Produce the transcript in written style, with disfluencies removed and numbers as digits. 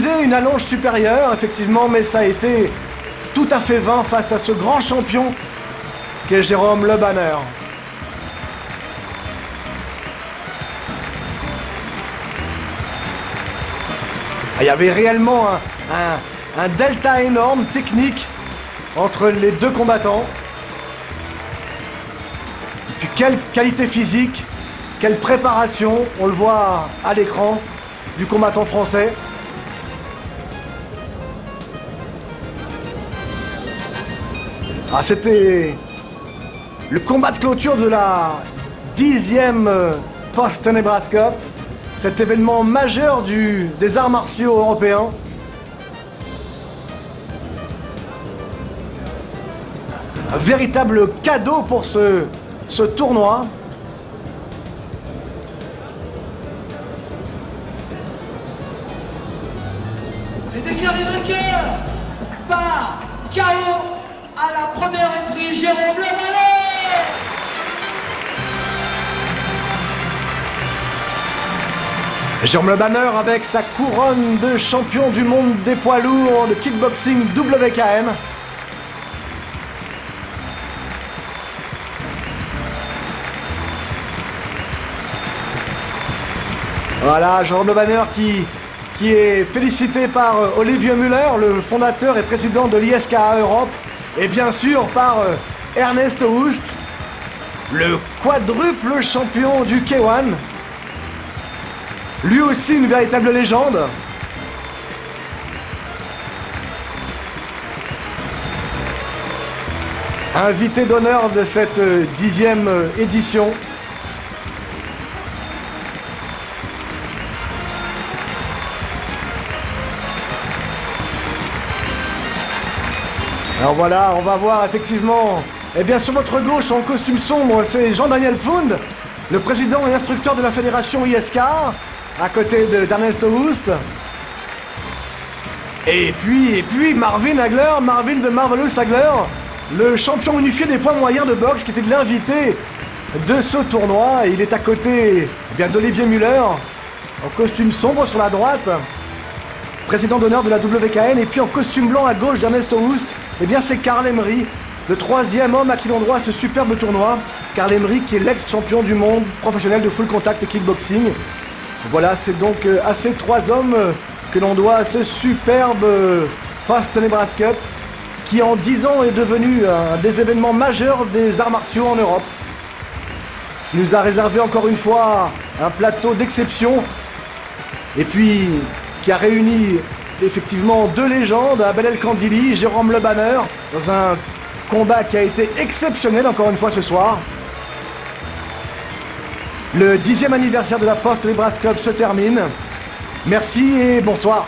visé une allonge supérieure, effectivement, mais ça a été tout à fait vain face à ce grand champion qu'est Jérôme Le Banner. Il y avait réellement un delta énorme, technique, entre les deux combattants. Et puis quelle qualité physique, quelle préparation, on le voit à l'écran, du combattant français. Ah, c'était le combat de clôture de la 10e Post-Tenebras Cup, cet événement majeur des arts martiaux européens. Un véritable cadeau pour ce tournoi. Et déclaré vainqueur par KO à la première reprise, Jérôme Le Banner. Jérôme Le Banner avec sa couronne de champion du monde des poids lourds de kickboxing WKM. Voilà, Jérôme Le Banner qui est félicité par Olivier Müller, le fondateur et président de l'ISKA Europe, et bien sûr par Ernest Hoost, le quadruple champion du K1. Lui aussi une véritable légende. Invité d'honneur de cette 10e édition. Alors voilà, on va voir effectivement, eh bien sur votre gauche en costume sombre, c'est Jean-Daniel Pfund, le président et instructeur de la fédération ISKA, à côté d'Ernest Hoost. Et puis Marvin Hagler, Marvin the Marvelous Hagler, le champion unifié des poids moyens de boxe qui était l'invité de ce tournoi. Il est à côté d'Olivier Müller, en costume sombre sur la droite, président d'honneur de la WKN, et puis en costume blanc à gauche d'Ernest Hoost, eh bien c'est Karl Emery, le 3e homme à qui l'on doit ce superbe tournoi. Karl Emery qui est l'ex-champion du monde professionnel de full contact et kickboxing. Voilà, c'est donc à ces 3 hommes que l'on doit ce superbe Post-Tenebras Cup qui en 10 ans est devenu un des événements majeurs des arts martiaux en Europe. Qui nous a réservé encore une fois un plateau d'exception et puis qui a réuni effectivement 2 légendes, Abel El-Kandili, Jérôme Le Banner, dans un combat qui a été exceptionnel encore une fois ce soir. Le 10e anniversaire de la Post-Tenebras Cup se termine. Merci et bonsoir.